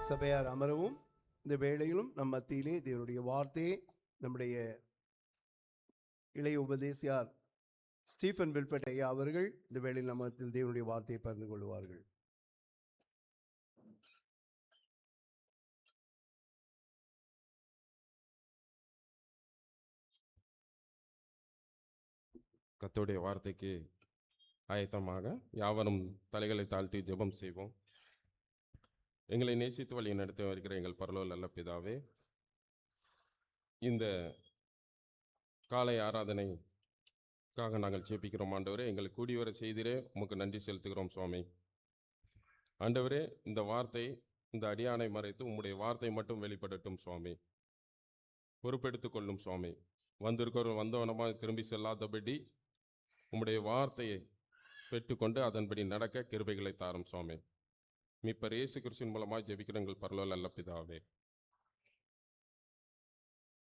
சபையார் அமரவும். இந்த வேளையிலும் நம் மத்தியிலே தேவனுடைய வார்த்தையை நம்முடைய இளைய உபதேசியார் ஸ்டீஃபன் வில்பட் ஐயா அவர்கள் இந்த வேளையில் நம்ம தேவனுடைய வார்த்தையை பகிர்ந்து கொள்வார்கள். கர்த்தருடைய வார்த்தைக்கு ஆயத்தமாக யாவரும் தலைகளை தாழ்த்தி ஜெபம் செய்வோம். எங்களை நேசித்து வழி நடத்தி வருகிற எங்கள் பரலோக நல்ல பிதாவே, இந்த காலை ஆராதனைக்காக நாங்கள் ஜெபிக்கிறோம். ஆண்டவரே, எங்களை கூடி வர செய்திரே உமக்கு நன்றி செலுத்துகிறோம் சுவாமி. ஆண்டவரே, இந்த வார்த்தை இந்த அடியானை மறைத்து உம்முடைய வார்த்தை மட்டும் வெளிப்படட்டும் சுவாமி. பொறுப்பெடுத்து கொள்ளும் சுவாமி. வந்திருக்கிறோம் வந்தவனமாக திரும்பி செல்லாதபடி உம்முடைய வார்த்தையை பெற்றுக்கொண்டு அதன்படி நடக்க கிருபைகளை தாரும் சுவாமி. மீட்பர் இயேசு கிறிஸ்துவின் மூலமாக ஜெபிக்கிற எங்கள் பரலோக நல்ல பிதாவே.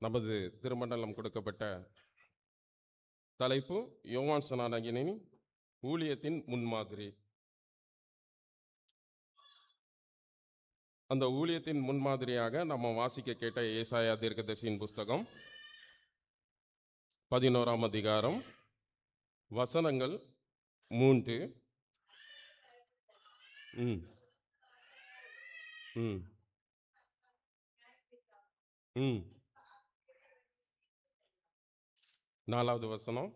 நமது திருமண்டலம் கொடுக்கப்பட்ட தலைப்பு யோவான் ஸ்நானகனின் ஊழியத்தின் முன்மாதிரி. அந்த ஊழியத்தின் முன்மாதிரியாக நம்ம வாசிக்க கேட்ட ஏசாயா தீர்க்கதரிசியின் புஸ்தகம் 11ஆம் அதிகாரம் வசனங்கள் 3. நாலாவது வசனம்.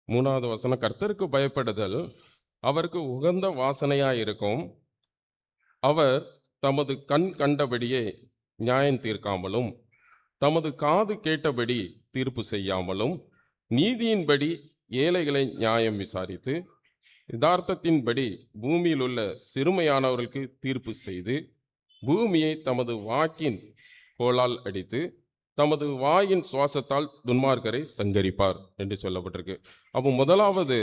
மூணாவது வசனம், கர்த்தருக்கு பயப்படுதல் அவருக்கு உகந்த வாசனையாயிருக்கும். அவர் தமது கண் கண்டபடியே நியாயம் தீர்க்காமலும் தமது காது கேட்டபடி தீர்ப்பு செய்யாமலும் நீதியின்படி ஏழைகளை நியாயம் விசாரித்து யதார்த்தத்தின்படி பூமியில் உள்ள சிறுமையானவர்களுக்கு தீர்ப்பு செய்து பூமியை தமது வாக்கின் கோலால் அடித்து தமது வாயின் சுவாசத்தால் துன்மார்க்கரை சங்கரிப்பார் என்று சொல்லப்பட்டிருக்கு. அப்போ முதலாவது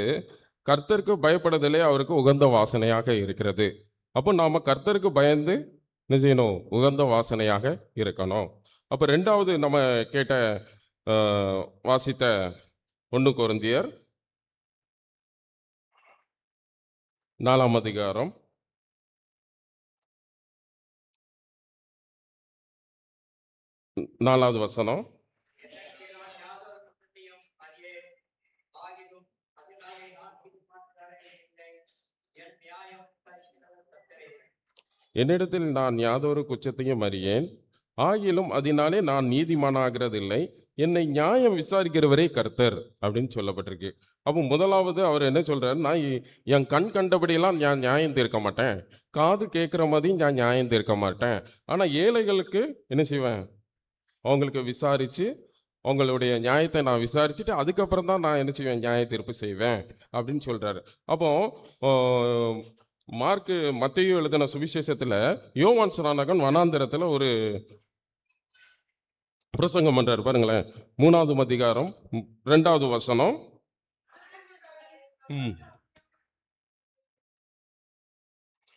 கர்த்தருக்கு பயப்படுதலே அவருக்கு உகந்த வாசனையாக இருக்கிறது. அப்போ நாம கர்த்தருக்கு பயந்து என்ன செய்யணும்? உகந்த வாசனையாக இருக்கணும். அப்போ ரெண்டாவது நம்ம கேட்ட வாசித்த 1 கொரிந்தியர் 4ஆம் அதிகாரம் 4வது வசனம். என்னிடத்தில் நான் யாதொரு குற்றத்தையும் அறியேன், ஆகிலும் அதனாலே நான் நீதிமானாகிறதில்லை, என்னை நியாயம் விசாரிக்கிறவரே கர்த்தர் அப்படின்னு சொல்லப்பட்டிருக்கு. அப்போ முதலாவது அவர் என்ன சொல்றாரு? நான் என் கண் கண்டபடியெல்லாம் நான் நியாயம் தீர்க்க மாட்டேன், காது கேட்குற மாதிரி நான் நியாயம் தீர்க்க மாட்டேன், ஆனால் ஏழைகளுக்கு என்ன செய்வேன்? அவங்களுக்கு விசாரித்து அவங்களுடைய நியாயத்தை நான் விசாரிச்சுட்டு அதுக்கப்புறம் தான் நான் என்ன செய்வேன்? நியாய தீர்ப்பு செய்வேன் அப்படின்னு சொல்கிறாரு. அப்போ மத்தேயு எழுதின சுவிசேஷத்தில் யோவான் ஸ்நானகன் வனாந்திரத்தில் ஒரு பிரசங்கம் பண்றாரு பாருங்களேன். 3ஆம் அதிகாரம் 2வது வசனம்.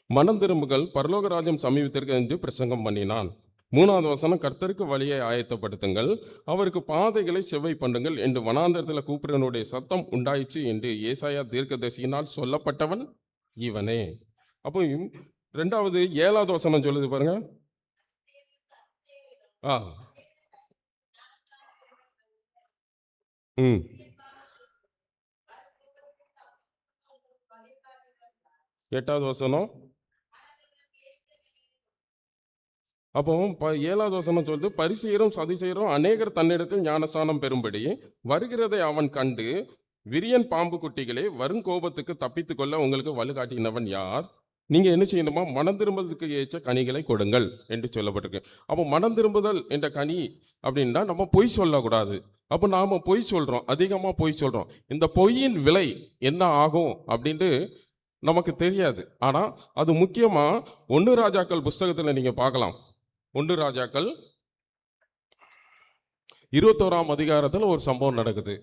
மனம் திரும்புகள், பரலோக ராஜ்யம் சமீபத்திற்கு என்று பிரசங்கம் பண்ணினான். 3வது வசனம், கர்த்தருக்கு வழியை ஆயத்தப்படுத்துங்கள், அவருக்கு பாதைகளை செவ்வை பண்ணுங்கள் என்று வனாந்தரத்தில் கூப்பிடுவனுடைய சத்தம் உண்டாயிற்று என்று ஏசாயா தீர்க்கதரிசியினால் சொல்லப்பட்டவன் இவனே. அப்போ 7வது வசனம் சொல்லுது பாருங்க. எட்டாவது வசனம். அப்போ 7வது வசனம் சொல்லுது, பரிசேயரும் சதுசேயரும் அநேகர் தன்னிடத்தில் ஞானஸ்நானம் பெறும்படி வருகிறதை அவன் கண்டு, விரியன் பாம்பு குட்டிகளே, வருங்கோபத்துக்கு தப்பித்து கொள்ள உங்களுக்கு வலுகாட்டினவன் யார்? நீங்க என்ன செய்யணுமா? மனம் திரும்புவதற்கு ஏற்ற கனிகளை கொடுங்கள் என்று சொல்லப்பட்டிருக்கு. அப்போ மனம் திரும்புதல் என்ற கனி அப்படின்னா நம்ம பொய் சொல்லக்கூடாது. அப்போ நாம பொய் சொல்றோம், அதிகமாக பொய் சொல்றோம். இந்த பொய்யின் விலை என்ன ஆகும் அப்படின்ட்டு நமக்கு தெரியாது. ஆனால் அது முக்கியமாக 1 ராஜாக்கள் புஸ்தகத்தில் நீங்கள் பார்க்கலாம். 1 ராஜாக்கள் 21ஆம் அதிகாரத்தில் ஒரு சம்பவம் நடக்குது.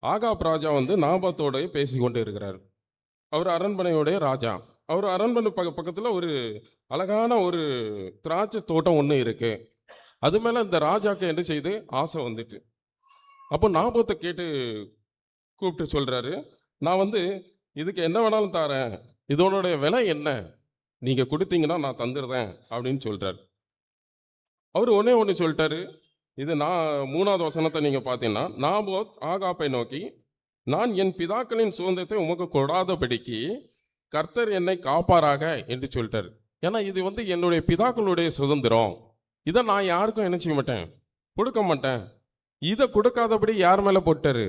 ஆகாப் ராஜா நாபாத்தோட பேசி கொண்டு இருக்கிறார். அவர் அரண்மனையோடைய ராஜா. அவர் அரண்மனை பக்கத்துல ஒரு அழகான ஒரு திராட்சை தோட்டம் ஒன்று இருக்கு. அது மேல இந்த ராஜாக்கு என்ன செய்து ஆசை வந்துட்டு. அப்போ நாபோத்தை கேட்டு கூப்பிட்டு சொல்றாரு, நான் வந்து இதுக்கு என்ன வேணாலும் தாரேன், இதோடைய விலை என்ன, நீங்க கொடுத்தீங்கன்னா நான் தந்துடுறேன் அப்படின்னு சொல்றாரு. அவர் ஒன்னே ஒன்று சொல்லிட்டாரு. இது நான் 3வது வசனத்தை நீங்க பார்த்தீங்கன்னா, நாபோத் ஆகாப்பை நோக்கி, நான் என் பிதாக்களின் சுதந்திரத்தை உமக்கு கொடாதபடிக்கு கர்த்தர் என்னை காப்பாராக என்று சொல்லிட்டாரு. ஏன்னா இது வந்து என்னுடைய பிதாக்களுடைய சுதந்திரம், இதை நான் யாருக்கும் என்ன செய்ய மாட்டேன், கொடுக்க மாட்டேன். இதை கொடுக்காதபடி யார் மேலே போட்டாரு,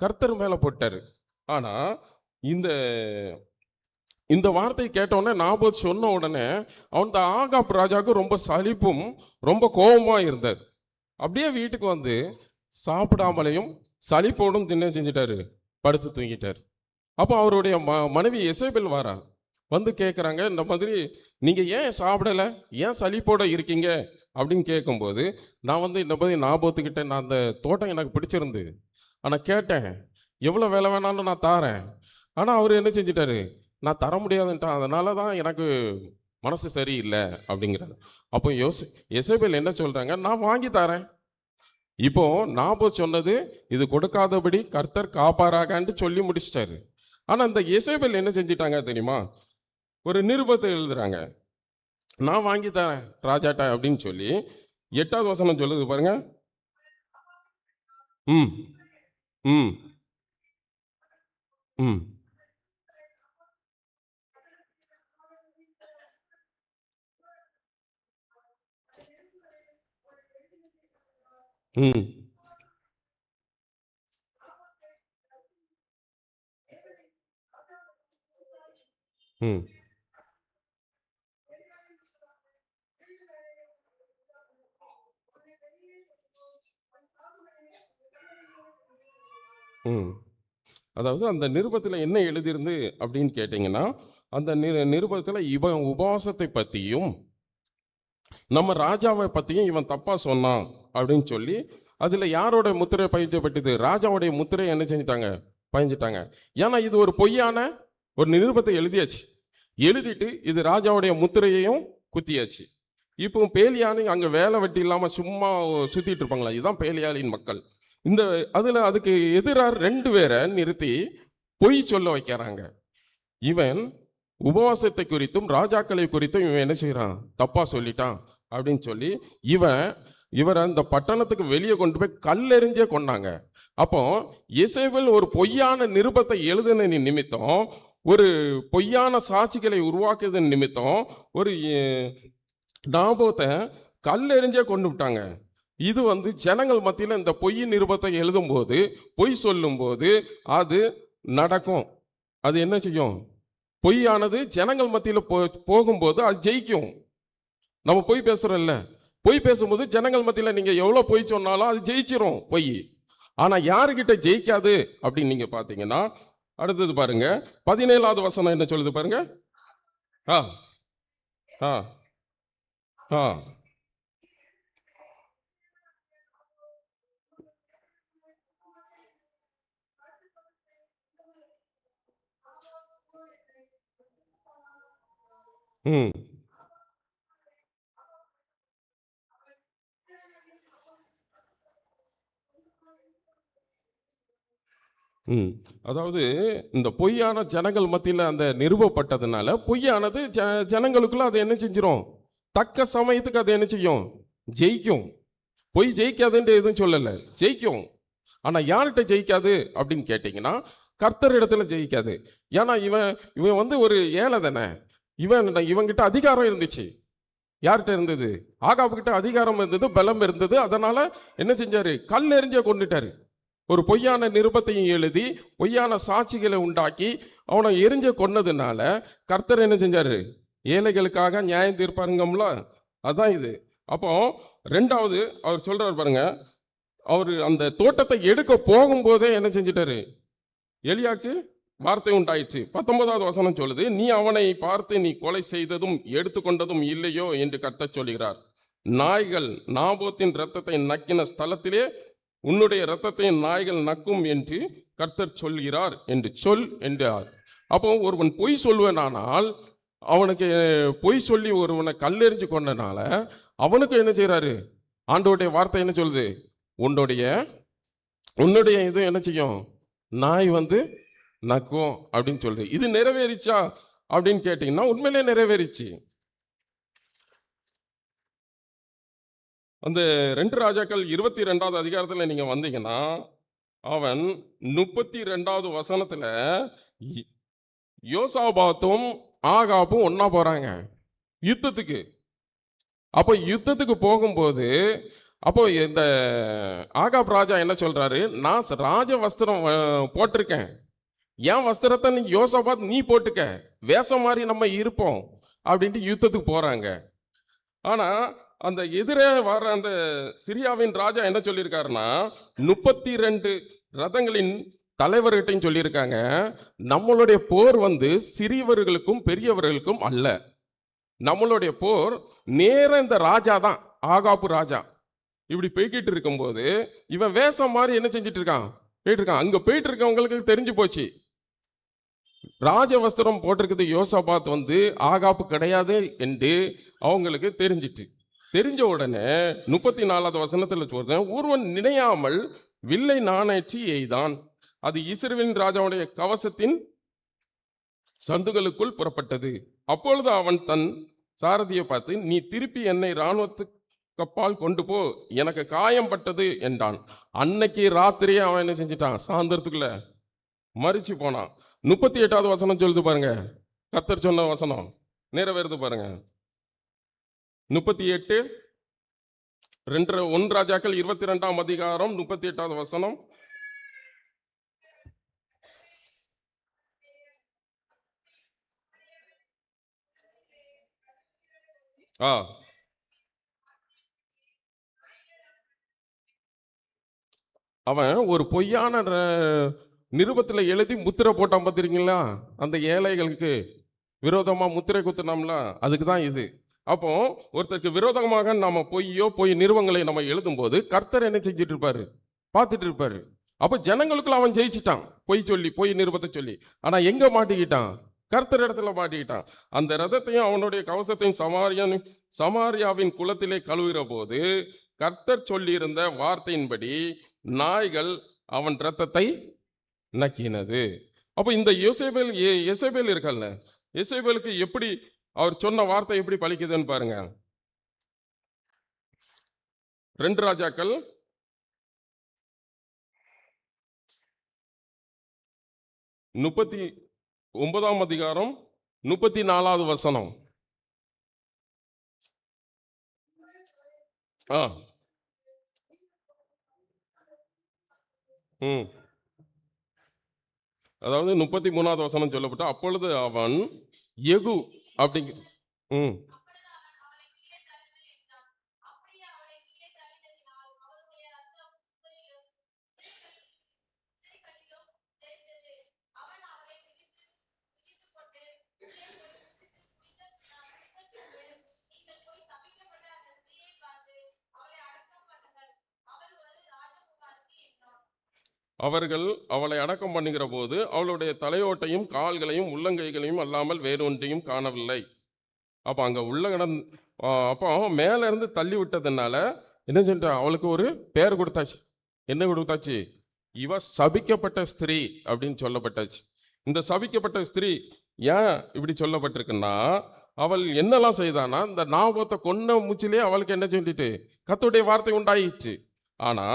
கர்த்தர் மேலே போட்டாரு. ஆனா இந்த இந்த வார்த்தையை கேட்டவுடனே நாபோத் சொன்ன உடனே அவன் ஆகாப் ராஜாவுக்கு ரொம்ப சலிப்பும் ரொம்ப கோபமா இருந்தார். அப்படியே வீட்டுக்கு வந்து சாப்பிடாமலையும் சலிப்போடும் தின்ன செஞ்சிட்டாரு, படுத்து தூங்கிட்டார். அப்போ அவருடைய மனைவி எசேபேல் வாரா, வந்து கேட்குறாங்க, இந்த மாதிரி நீங்கள் ஏன் சாப்பிடலை, ஏன் சலிப்போட இருக்கீங்க அப்படின்னு கேட்கும்போது, நான் வந்து இந்த மாதிரி நாபோத்துக்கிட்ட நான் அந்த தோட்டம் எனக்கு பிடிச்சிருந்து, ஆனால் கேட்டேன், எவ்வளோ வேலை வேணாலும் நான் தாரேன், ஆனால் அவர் என்ன செஞ்சிட்டாரு, நான் தர முடியாதுன்ட்டான், அதனால தான் எனக்கு மனசு சரியில்லை அப்படிங்கிறாரு. அப்போ எசேபேல் என்ன சொல்கிறாங்க, நான் வாங்கி தரேன். இப்போ நாபோத் சொன்னது இது கொடுக்காதபடி கர்த்தர் காப்பாராகன்னு சொல்லி முடிச்சிட்டாரு. ஆனா இந்த எசேபேல் என்ன செஞ்சிட்டாங்க தெரியுமா, ஒரு நிருபத்தை எழுதுறாங்க, நான் வாங்கி தரேன் ராஜாட்டா அப்படின்னு சொல்லி. 8வது வசனம் சொல்லுது பாருங்க. ம் ம் ம் ம் ம் ம் அதாவது அந்த நிருபத்தில் என்ன எழுதியிருந்து அப்படின்னு கேட்டிங்கன்னா, அந்த நிருபத்தில் இவன் உபவாசத்தை பற்றியும் நம்ம ராஜாவை பற்றியும் இவன் தப்பாக சொன்னான் அப்படின்னு சொல்லி, அதில் யாரோட முத்திரை பதிக்கப்பட்டது, ராஜாவுடைய முத்திரை என்ன செஞ்சிட்டாங்க, பதிஞ்சிட்டாங்க. ஏன்னா இது ஒரு பொய்யான ஒரு நிருபத்தை எழுதியாச்சு, எழுதிட்டு இது ராஜாவுடைய முத்திரையையும் குத்தியாச்சு. இப்போ பேலியானி அங்கே வேலை வெட்டி இல்லாமல் சும்மா சுற்றிட்டு இருப்பாங்களா, இதுதான் பேலியாளின் மக்கள். இந்த அதில் அதுக்கு எதிராக 2 பேரை நிறுத்தி பொய் சொல்ல வைக்கிறாங்க. இவன் உபவாசத்தை குறித்தும் ராஜாக்களை குறித்தும் இவன் என்ன செய்கிறான், தப்பா சொல்லிட்டான் அப்படின்னு சொல்லி இவரை அந்த பட்டணத்துக்கு வெளியே கொண்டு போய் கல்லெறிஞ்சே கொண்டாங்க. அப்போ எசேபேல் ஒரு பொய்யான நிருபத்தை எழுதின நிமித்தம், ஒரு பொய்யான சாட்சிகளை உருவாக்குவதன் நிமித்தம் ஒரு நாபோத்தை கல்லெறிஞ்சே கொண்டு விட்டாங்க. இது வந்து ஜனங்கள் மத்தியில் இந்த பொய் நிருபத்தை எழுதும்போது, பொய் சொல்லும்போது அது நடக்கும். அது என்ன செய்யும், பொய்யானது ஜனங்கள் மத்தியில் போகும்போது அது ஜெயிக்கும். நம்ம பொய் பேசுறோம்ல, பொய் பேசும்போது ஜனங்கள் மத்தியில் நீங்க எவ்வளவு பொய் சொன்னாலும் அது ஜெயிச்சிரும் பொய். ஆனா யாருக்கிட்ட ஜெயிக்காது அப்படின்னு நீங்க பாத்தீங்கன்னா, அடுத்தது பாருங்க 17வது வசனம் என்ன சொல்லுது பாருங்க. ஆ ஆ ஆ ம் ம் அதாவது இந்த பொய்யான ஜனங்கள் மத்தியில் அந்த நிறுவப்பட்டதுனால பொய்யானது ஜனங்களுக்குள்ள அதை என்ன செஞ்சிரும், தக்க சமயத்துக்கு அதை என்ன செய்யும், ஜெயிக்கும். பொய் ஜெயிக்காதுன்ற எதுவும் சொல்லலை, ஜெயிக்கும். ஆனால் யார்கிட்ட ஜெயிக்காது அப்படின்னு கேட்டிங்கன்னா, கர்த்தர் இடத்துல ஜெயிக்காது. ஏன்னா இவன் இவன் வந்து ஒரு ஏழை தானே, இவங்கிட்ட அதிகாரம் இருந்துச்சு. யார்கிட்ட இருந்தது, ஆகாபுக்கிட்ட அதிகாரம் இருந்தது, பலம் இருந்தது. அதனால என்ன செஞ்சாரு, கல் எறிஞ்ச கொண்டுட்டாரு. ஒரு பொய்யான நிருபத்தையும் எழுதி பொய்யான சாட்சிகளை உண்டாக்கி அவனை எரிஞ்ச கொன்னதுனால கர்த்தர் என்ன செஞ்சாரு, ஏழைகளுக்காக நியாயம் தீர்ப்பாருங்கம்ல, அதான் இது. அப்போ 2வது அவர் சொல்றாரு பாருங்க, அவர் அந்த தோட்டத்தை எடுக்க போகும்போதே என்ன செஞ்சிட்டாரு, எலியாக்கு வார்த்தை உண்டாயிற்று. 19வது வசனம் சொல்லுது, நீ அவனை பார்த்து நீ கொலை செய்ததும் எடுத்துக்கொண்டதும் இல்லையோ என்று கர்த்தர் சொல்கிறார். நாய்கள் நாபோத்தின் இரத்தத்தை நக்கின ஸ்தலத்திலே உன்னுடைய இரத்தத்தை நாய்கள் நக்கும் என்று கர்த்தர் சொல்கிறார் என்று சொல் என்றார். அப்போ ஒருவன் பொய் சொல்வேனானால் அவனுக்கு பொய் சொல்லி ஒருவனை கல்லெறிஞ்சு கொண்டனால அவனுக்கு என்ன செய்றாரு? ஆண்டவருடைய வார்த்தை என்ன சொல்லுது? உன்னுடைய உன்னுடைய இது என்ன செய்யும்? நாய் நக்கும் அப்படின்னு சொல்லுது. இது நிறைவேறிச்சா அப்படின்னு கேட்டீங்கன்னா உண்மையிலே நிறைவேறிச்சு. அந்த 2 ராஜாக்கள் 22வது அதிகாரத்துல நீங்க வந்தீங்கன்னா அவன் 32வது வசனத்துல யி- யோசாபாத்தும் ஆகாப்பும் ஒண்ணா போறாங்க யுத்தத்துக்கு. அப்போ யுத்தத்துக்கு போகும்போது அப்போ இந்த ஆகாப் ராஜா என்ன சொல்றாரு? நான் ராஜ வஸ்திரம் போட்டிருக்கேன், என் வஸ்திரத்தை நீ யோசாபாத் நீ போட்டுக்க, வேஷம் மாதிரி நம்ம இருப்போம் அப்படின்ட்டு யுத்தத்துக்கு போறாங்க. ஆனா அந்த எதிரே வர அந்த சிரியாவின் ராஜா என்ன சொல்லியிருக்காருன்னா 32 ரதங்களின் தலைவர்கிட்டையும் சொல்லியிருக்காங்க, நம்மளுடைய போர் சிறியவர்களுக்கும் பெரியவர்களுக்கும் அல்ல, நம்மளுடைய போர் நேர இந்த ராஜா தான், ஆகாப்பு ராஜா. இப்படி போய்கிட்டு இருக்கும்போது இவன் வேஷம் மாதிரி என்ன செஞ்சிட்டு இருக்கான்? போயிட்டு இருக்கான். அங்க போயிட்டு இருக்கவங்களுக்கு தெரிஞ்சு போச்சு, ராஜ வஸ்திரம் போட்டிருக்குது யோசாபாத் ஆகாப்பு கிடையாது என்று அவங்களுக்கு தெரிஞ்சிட்டு. தெரிஞ்ச உடனே 34வது வசனத்துல சொல்றேன், ஒருவன் நினையாமல் வில்லை நாணேற்றி எய்தான், அது இஸ்ரவேலின் ராஜாவுடைய கவசத்தின் சந்துகளுக்குள் புறப்பட்டது. அப்பொழுது அவன் தன் சாரதியை பார்த்து, நீ திருப்பி என்னை இராணுவத்துக்கு கப்பால் கொண்டு போ, எனக்கு காயம் பட்டது என்றான். அன்னைக்கு ராத்திரியே அவன் என்ன செஞ்சிட்டான்? சாயந்தரத்துக்குள்ள மறிச்சு போனான். 38வது வசனம் சொல்லுது பாருங்க, கர்த்தர் சொன்ன வசனம் நிறைவேறுது பாருங்க. 38 1 ராஜாக்கள் 22ஆம் அதிகாரம் 38வது வசனம். அவன் ஒரு பொய்யான நிருபத்தில் எழுதி முத்திரை போட்டான் பார்த்துருக்கீங்களா? அந்த ஏழைகளுக்கு விரோதமா முத்திரை குத்துனோம்ல, அதுக்கு தான் இது. அப்போ ஒருத்தருக்கு விரோதமாக நாம பொய் நிருபங்களை நம்ம எழுதும்போது கர்த்தர் என்ன செஞ்சுட்டு இருப்பாரு? பார்த்துட்டு இருப்பாரு. அப்போ ஜனங்களுக்குள்ள அவன் ஜெயிச்சிட்டான், பொய் நிருபத்தை சொல்லி. ஆனா எங்க மாட்டிக்கிட்டான்? கர்த்தர் இடத்துல மாட்டிக்கிட்டான். அந்த ரதத்தையும் அவனுடைய கவசத்தையும் சமாரியாவின் குளத்திலே கழுவுகிற போது கர்த்தர் சொல்லியிருந்த வார்த்தையின்படி நாய்கள் அவன் ரத்தத்தை நக்கினது. அப்போ இந்த யேசபேல் இருக்கல்ல, யேசபேலுக்கு எப்படி அவர் சொன்ன வார்த்தை எப்படி பலிக்குதுன்னு பாருங்க. 2 ராஜாக்கள் 39ஆம் அதிகாரம் 34வது வசனம். அதாவது 33வது வசனம் சொல்லப்பட்ட, அப்பொழுது அவன் எகு அப்படிங்க அவர்கள் அவளை அடக்கம் பண்ணுகிற போது அவளுடைய தலையோட்டையும் கால்களையும் உள்ளங்கைகளையும் அல்லாமல் வேறொன்றையும் காணவில்லை. அப்போ அங்கே அப்போ மேல இருந்து தள்ளி விட்டதுனால என்ன செஞ்சா? அவளுக்கு ஒரு பேர் கொடுத்தாச்சு. என்ன கொடுத்தாச்சு? இவ சபிக்கப்பட்ட ஸ்திரீ அப்படின்னு சொல்லப்பட்டாச்சு. இந்த சபிக்கப்பட்ட ஸ்திரீ ஏன் இப்படி சொல்லப்பட்டிருக்குன்னா, அவள் என்னெல்லாம் செய்தானா, இந்த நாபோத்தை கொன்ன மூச்சிலே அவளுக்கு என்ன சொல்லிட்டு கர்த்தருடைய வார்த்தை உண்டாயிடுச்சு. ஆனா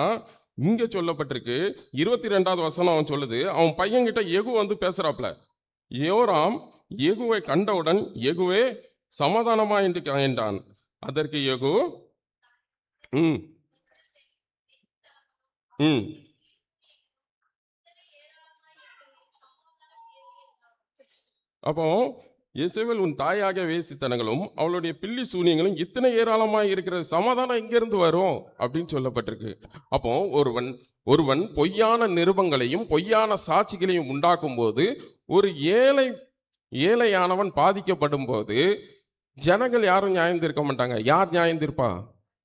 இங்க சொல்லப்பட்டிருக்கு 22வது வசனம். அவன் சொல்லுது, அவன் பையன்கிட்ட எகு பேசுறாப்ல. யோராம் எகுவை கண்டவுடன், எகுவே சமாதானமா என்று என்றான். அதற்கு எகு ம் ம் அப்போ இயேசவேல் உன் தாயாக வேசித்தனங்களும் அவளுடைய பில்லி சூனியங்களும் இத்தனை ஏராளமாக இருக்கிற சமாதானம் எங்கிருந்து வரும் அப்படின்னு சொல்லப்பட்டிருக்கு. அப்போ ஒருவன் பொய்யான நிருபங்களையும் பொய்யான சாட்சிகளையும் உண்டாக்கும் போது, ஒரு ஏழையானவன் பாதிக்கப்படும் போது ஜனங்கள் யாரும் நியாயந்திருக்க மாட்டாங்க. யார் நியாயந்திருப்பா?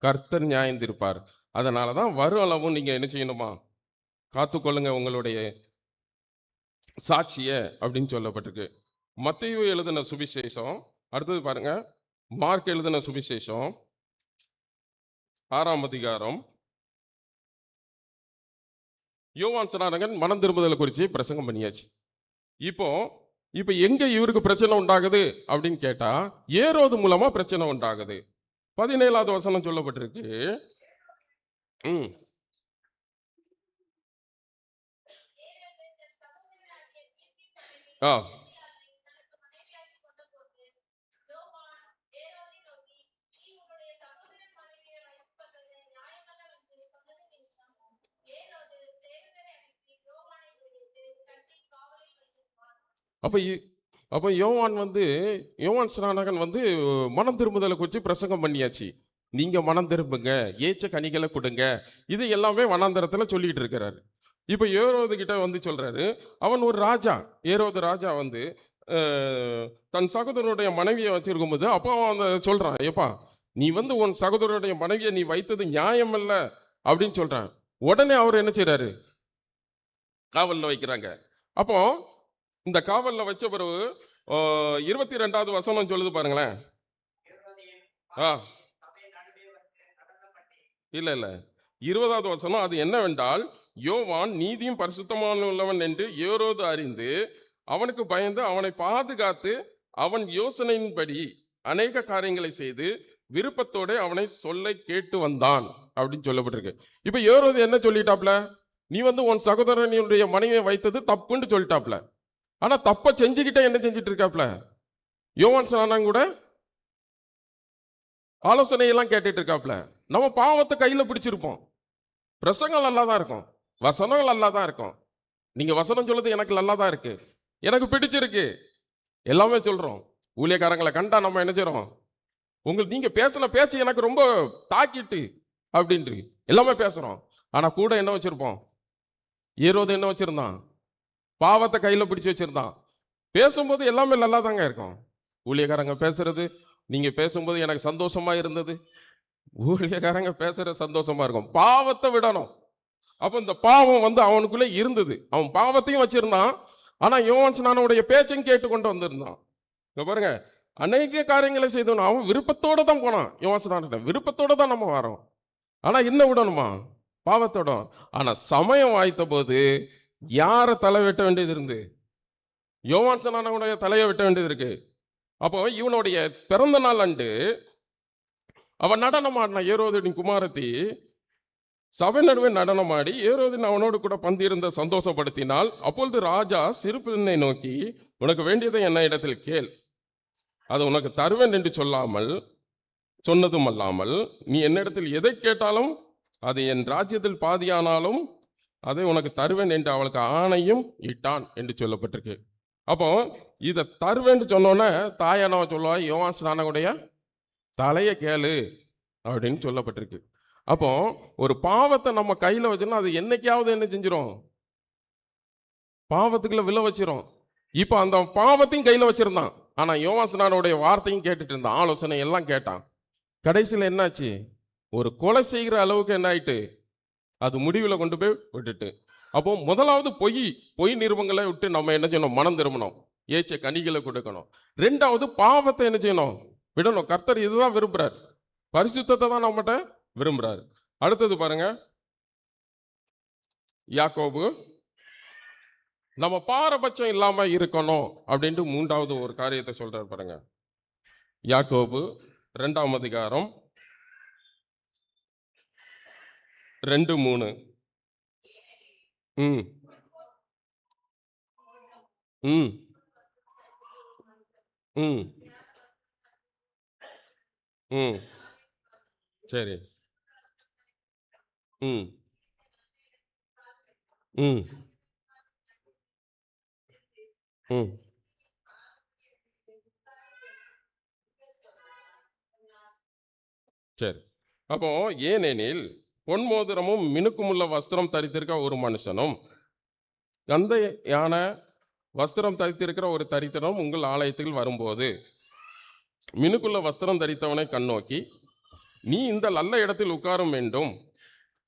கர்த்தர் நியாயந்திருப்பார். அதனால தான் வரும் அளவும் நீங்க என்ன செய்யணுமா? காத்துக்கொள்ளுங்க உங்களுடைய சாட்சிய அப்படின்னு சொல்லப்பட்டிருக்கு. மத்தேயு எழுதின சுவிசேஷம், அடுத்தது பாருங்க மார்க் எழுதின சுவிசேஷம் 6ஆம் அதிகாரம். யோவான் ஸ்நானகன் மனம் திரும்புதலை குறித்து பிரசங்கம் பண்ணியாச்சு. இப்போ இப்போ எங்க இவருக்கு பிரச்சனை உண்டாகுது அப்படின்னு கேட்டா, ஏரோது மூலமா பிரச்சனை உண்டாகுது. 17வது வசனம் சொல்லப்பட்டிருக்கு. ம் ஆ அப்ப அப்ப யோவான் ஸ்நானகன் மனம் திரும்புதலை குறித்து பிரசங்கம் பண்ணியாச்சு. நீங்க மனம் திரும்புங்க, ஏச்ச கனிகளை கொடுங்க, இது எல்லாமே வனாந்தரத்துல சொல்லிட்டு இருக்கிறாரு. இப்ப ஏரோது கிட்ட சொல்றாரு, அவன் ஒரு ராஜா. ஏரோது ராஜா தன் சகோதரனுடைய மனைவியை வச்சிருக்கும் போது அப்போ அவன் சொல்றான், ஏப்பா நீ உன் சகோதரனுடைய மனைவியை நீ வைத்தது நியாயம் இல்ல அப்படின்னு சொல்றான். உடனே அவர் என்ன செய்றாரு, காவல்ல வைக்கிறாங்க. அப்போ இந்த காவல்ல வச்ச பிறகு 22வது வசனம் சொல்லுது பாருங்களேன். ஆ இல்ல இல்ல 20வது வசனம், அது என்னவென்றால், யோவான் நீதியும் பரிசுத்தமான உள்ளவன் என்று ஏரோது அறிந்து அவனுக்கு பயந்து அவனை பாதுகாத்து அவன் யோசனையின்படி அநேக காரியங்களை செய்து விருப்பத்தோட அவனை சொல்ல கேட்டு வந்தான் அப்படின்னு சொல்லப்பட்டிருக்கு. இப்ப ஏரோது என்ன சொல்லிட்டாப்ல, நீ உன் சகோதரனுடைய மனைவியை வைத்தது தப்புன்னு சொல்லிட்டாப்ல. ஆனா தப்ப செஞ்சுக்கிட்ட என்ன செஞ்சுட்டு இருக்காப்ல, யோவான் ஸ்நானன் கூட ஆலோசனையெல்லாம் கேட்டுட்டு இருக்காப்ல. நம்ம பாவத்தை கையில பிடிச்சிருப்போம். பிரசங்கம் நல்லா தான் இருக்கும், வசனம் நல்லா தான் இருக்கும். நீங்க வசனம் சொல்லுது எனக்கு நல்லா தான் இருக்கு, எனக்கு பிடிச்சிருக்கு, எல்லாமே சொல்றோம். ஊழியக்காரங்களை கண்டா நம்ம என்ன செய்றோம், நீங்க பேசின பேச்சு எனக்கு ரொம்ப தாக்கிட்டு அப்படின்ட்டு எல்லாமே பேசுறோம். ஆனா கூட என்ன வச்சிருப்போம், ஏரோது என்ன வச்சிருந்தான், பாவத்தை கையில பிடிச்சு வச்சிருந்தான். பேசும்போது எல்லாமே நல்லா தாங்க இருக்கும். ஊழியக்காரங்க பேசுறது, நீங்க பேசும்போது எனக்கு சந்தோஷமா இருந்தது. ஊழியக்காரங்க பேசுற சந்தோஷமா இருக்கும். பாவத்தை விடணும். அப்ப இந்த பாவம் அவனுக்குள்ள இருந்தது. அவன் பாவத்தையும் வச்சிருந்தான். ஆனா யோவான் ஸ்நானனுடைய பேச்சையும் கேட்டு கொண்டு வந்திருந்தான். இங்க பாருங்க, அநேக காரியங்களை செய்தவன் அவன் விருப்பத்தோட தான் போனான். யோவான் ஸ்நானன் விருப்பத்தோட தான் நம்ம வரோம். ஆனா என்ன விடணுமா, பாவத்தோட. ஆனா சமயம் வாய்த்த போது யாரை தலை வெட்ட வேண்டியது இருந்து, யோவான் ஸ்நானனுடைய தலையை வெட்ட வேண்டியது இருக்கு. அப்போ இவனுடைய பிறந்த நாள் அன்று அவன் நடனம் ஆடினான். ஏரோதின் குமாரத்தி சபை நடுவே நடனமாடி ஏரோதின் அவனோடு கூட பந்திருந்த சந்தோஷப்படுத்தினாள். அப்பொழுது ராஜா சிறு பெண்ணை நோக்கி, உனக்கு வேண்டியதை என்ன இடத்தில் கேள், அது உனக்கு தருவேன் என்று சொன்னதும் அல்லாமல், நீ என்னிடத்தில் எதை கேட்டாலும் அது என் ராஜ்யத்தில் பாதியானாலும் அதை உனக்கு தருவேன் என்று அவளுக்கு ஆணையும் இட்டான் என்று சொல்லப்பட்டிருக்கு. அப்போ இதை தருவேன்னு சொன்னோன்னே தாயானவ சொல்லுவா, யோவான் ஸ்நானனுடைய தலையை கேளு அப்படின்னு சொல்லப்பட்டிருக்கு. அப்போ ஒரு பாவத்தை நம்ம கையில வச்சோம்னா அது என்னைக்காவது என்ன செஞ்சிடும், பாவத்துக்குள்ள விழ வச்சிரும். இப்போ அந்த பாவத்தையும் கையில வச்சிருந்தான். ஆனா யோவான் ஸ்நானனுடைய வார்த்தையும் கேட்டுட்டு இருந்தான், ஆலோசனை எல்லாம் கேட்டான். கடைசியில் என்னாச்சு, ஒரு கொலை செய்கிற அளவுக்கு என்ன ஆயிட்டு, அது முடிவில் கொண்டு போய் விட்டுட்டு. அப்போ முதலாவது பொய் நிருபங்களை விட்டு நம்ம என்ன செய்யணும், மனம் திரும்பணும், ஏச்ச கனிகளை கொடுக்கணும். ரெண்டாவது பாவத்தை என்ன செய்யணும், விடணும். கர்த்தர் இதுதான் விரும்புறார், பரிசுத்தத்தை தான் நம்மகிட்ட விரும்புறாரு. அடுத்தது பாருங்க, யாக்கோபு நம்ம பாரபட்சம் இல்லாம இருக்கணும் அப்படின்ட்டு 3வது ஒரு காரியத்தை சொல்றாரு பாருங்க. யாக்கோபு 2ஆம் அதிகாரம் 2:3. ம் ம் ம் ம் சரி. ம் ம் ம் சரி. அப்போ ஏனெனில் பொன் மோதிரமும் மினுக்குமுள்ள வஸ்திரம் தரித்திருக்க ஒரு மனுஷனும் கந்தையான வஸ்திரம் தரித்திருக்கிற ஒரு தரித்திரம் உங்கள் ஆலயத்தில் வரும்போது மினுக்குள்ள வஸ்திரம் தரித்தவனை கண்ணோக்கி, நீ இந்த நல்ல இடத்தில் உட்காரும் வேண்டும்,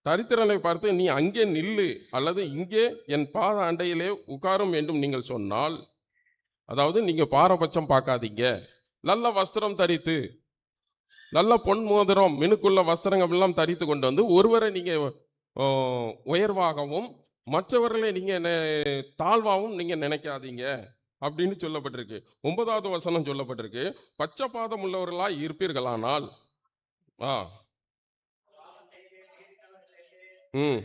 தரித்திரனை பார்த்து நீ அங்கே நில்லு அல்லது இங்கே என் பாத அண்டையிலே உட்காரும் வேண்டும் நீங்கள் சொன்னால் அதாவது நீங்க பாரபட்சம் பார்க்காதீங்க. நல்ல வஸ்திரம் தரித்து, நல்ல பொன் மோதிரம், மினுக்குள்ள வஸ்திரங்கள் எல்லாம் தரித்து கொண்டு வந்து ஒருவரை நீங்க ஆ, உயர்வாகவும் மற்றவர்களை நீங்க தாழ்வாகவும் நீங்க நினைக்காதீங்க அப்படின்னு சொல்லப்பட்டிருக்கு. 9வது வசனம் சொல்லப்பட்டிருக்கு, பச்சபாதம் உள்ளவர்களாய் இருப்பீர்களானால் ஆ ம்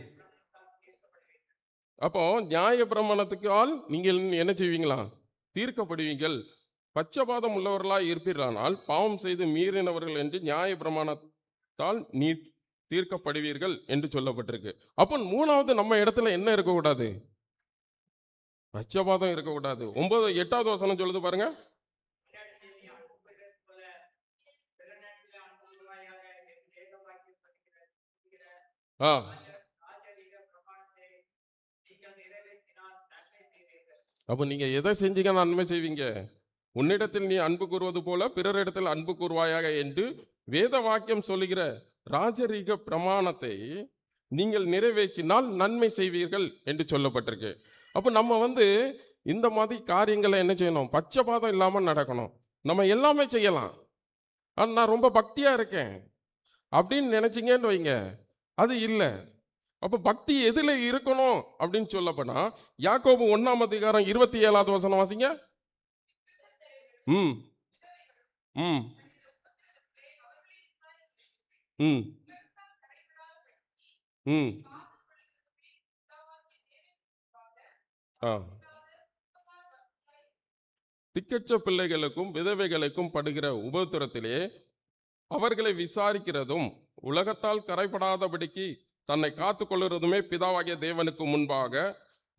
அப்போ நியாய பிரமாணத்துக்கால் நீங்கள் என்ன செய்வீங்களா? தீர்க்கப்படுவீங்கள். பட்சபாதம் உள்ளவர்களாய் இருப்பீர்களானால் பாவம் செய்து மீறினவர்கள் என்று நியாய பிரமாணத்தால் நீ தீர்க்கப்படுவீர்கள் என்று சொல்லப்பட்டிருக்கு. அப்போ 3வது நம்ம இடத்துல என்ன இருக்கக்கூடாது? பட்சபாதம் இருக்கக்கூடாது. 8வது வசனம் சொல்லுது பாருங்க. ஆ அப்போ நீங்க எதை செஞ்சீங்க நன்மை செய்வீங்க? உன்னிடத்தில் நீ அன்பு கூறுவது போல பிறரிடத்தில் அன்பு கூறுவாயாக என்று வேத வாக்கியம் சொல்லுகிற ராஜரீக பிரமாணத்தை நீங்கள் நிறைவேற்றினால் நன்மை செய்வீர்கள் என்று சொல்லப்பட்டிருக்கு. அப்போ நம்ம இந்த மாதிரி காரியங்களை என்ன செய்யணும்? பட்சபாதம் இல்லாம நடக்கணும். நம்ம எல்லாமே செய்யலாம். ஆனா நான் ரொம்ப பக்தியா இருக்கேன் அப்படின்னு நினைச்சீங்கன்னு வைங்க, அது இல்லை. அப்ப பக்தி எதுல இருக்கணும் அப்படின்னு சொல்லப்போனா, யாக்கோபு 1ஆம் அதிகாரம் 27வது வசனம் வாசிங்க. ம் ம் ம் ம் ஆ திக்கற்ற பிள்ளைகளுக்கும் விதவைகளுக்கும் படுகிற உபத்திரத்திலே அவர்களை விசாரிக்கிறதும் உலகத்தால் கரைபடாதபடிக்கு தன்னை காத்துக்கொள்கிறதுமே பிதாவாகிய தேவனுக்கு முன்பாக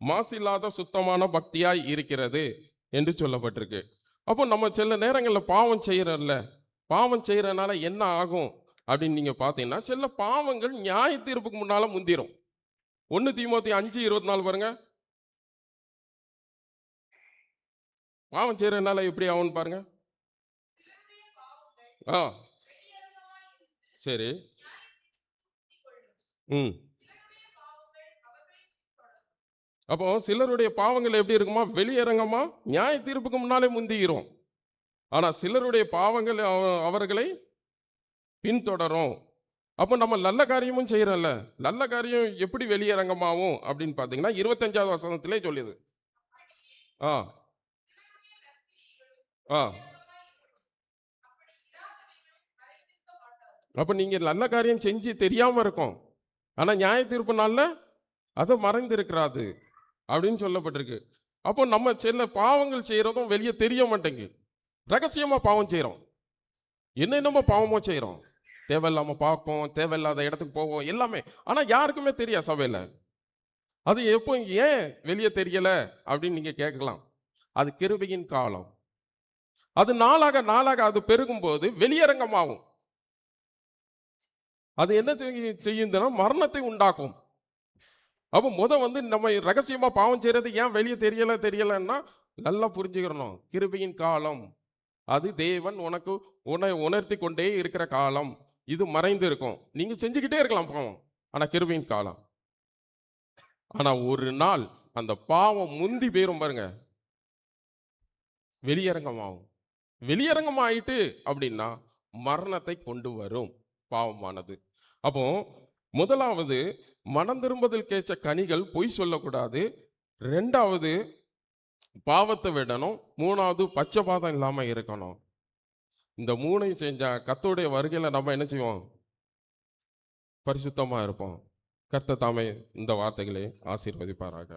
மாசில்லாத சுத்தமான பக்தியாய் இருக்கிறது என்று சொல்லப்பட்டிருக்கு. அப்போ நம்ம சில நேரங்களில் பாவம் செய்யறோம்ல, பாவம் செய்யறதுனால என்ன ஆகும் அப்படின்னு நீங்க பார்த்தீங்கன்னா, சில பாவங்கள் நியாய தீர்ப்புக்கு முன்னால முந்திரும். 1 தீமோத்தேயு 5:24 பாருங்க. பாவம் செய்யறதுனால எப்படி ஆகும்னு பாருங்க. ஆ சரி. ம் அப்போ சிலருடைய பாவங்கள் எப்படி இருக்குமா? வெளியரங்கமா நியாய தீர்ப்புக்கு முன்னாலே முந்திரும். ஆனா சிலருடைய பாவங்கள் அவர்களை பின்தொடரும். அப்போ நம்ம நல்ல காரியமும் செய்யறோம்ல, நல்ல காரியம் எப்படி வெளியரங்கமாகும் அப்படின்னு பார்த்தீங்கன்னா 25வது வசனத்திலே சொல்லுது. ஆ ஆ அப்போ நீங்க நல்ல காரியம் செஞ்சு தெரியாம இருக்கும். ஆனா நியாய தீர்ப்பு நாள்ல அது மறைந்து இருக்கிறாது அப்படின்னு சொல்லப்பட்டிருக்கு. அப்போ நம்ம சில பாவங்கள் செய்யறதும் வெளியே தெரிய மாட்டேங்கு. ரகசியமா பாவம் செய்றோம். என்னென்னமோ பாவமோ செய்றோம். தேவையில்லாம பார்ப்போம், தேவையில்லாத இடத்துக்கு போவோம், எல்லாமே. ஆனா யாருக்குமே தெரியாது சபையில. அது எப்போ ஏன் வெளியே தெரியல அப்படின்னு நீங்க கேட்கலாம். அது கிருபையின் காலம். அது நாளாக நாளாக அது பெருகும்போது வெளியரங்கமாகும். அது என்ன செய்யுதுன்னா மரணத்தை உண்டாக்கும். அப்போ நம்ம ரகசியமா பாவம் செய்யறது ஏன் வெளியே தெரியலன்னா நல்லா புரிஞ்சுக்கிறணும். கிருபையின் காலம். அது தேவன் உனக்கு உணர்த்தி கொண்டே இருக்கிற காலம். இது மறைந்து இருக்கும். நீங்க செஞ்சுக்கிட்டே இருக்கலாம் பாவம். ஆனா கிருபையின் காலம். ஆனா ஒரு நாள் அந்த பாவம் முந்தி போயிரும் பாருங்க. வெளியரங்கமாகும். வெளியரங்கம் ஆயிட்டு அப்படின்னா மரணத்தை கொண்டு வரும் பாவமானது. அப்போ முதலாவது மனம் திரும்புதல் கேச்ச கனிகள் பொய் சொல்லக்கூடாது. 2வது பாவத்தை விடணும். 3வது பட்சபாதம் இல்லாம இருக்கணும். இந்த 3ஐயும் செஞ்சா கர்த்தருடைய வருகையில நம்ம என்ன செய்வோம்? பரிசுத்தமா இருப்போம். கர்த்தர் தாமே இந்த வார்த்தைகளை ஆசீர்வதிப்பாராக.